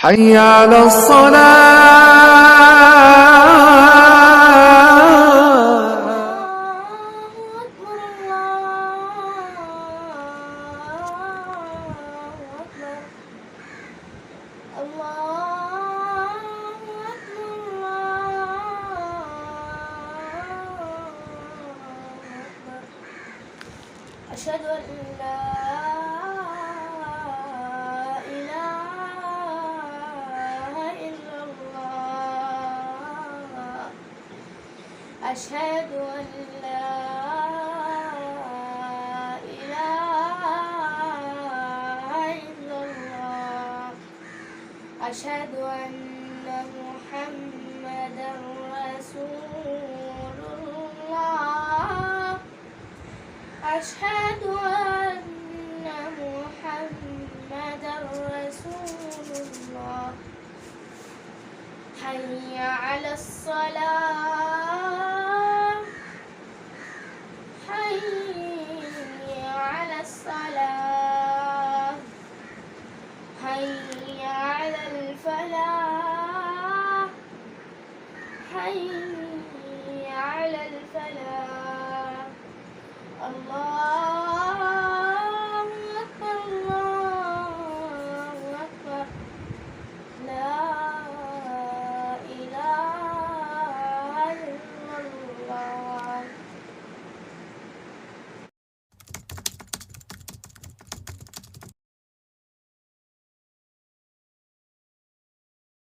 حي على الصلاة. أشهد أن لا إله إلا الله. أشهد أن لا إله إلا الله. أشهد أن محمدا رسول الله. أشهد أن محمدا رسول الله. حي على الصلاة. حي على الصلاة. حي على الفلاح. حي على الفلاح. الله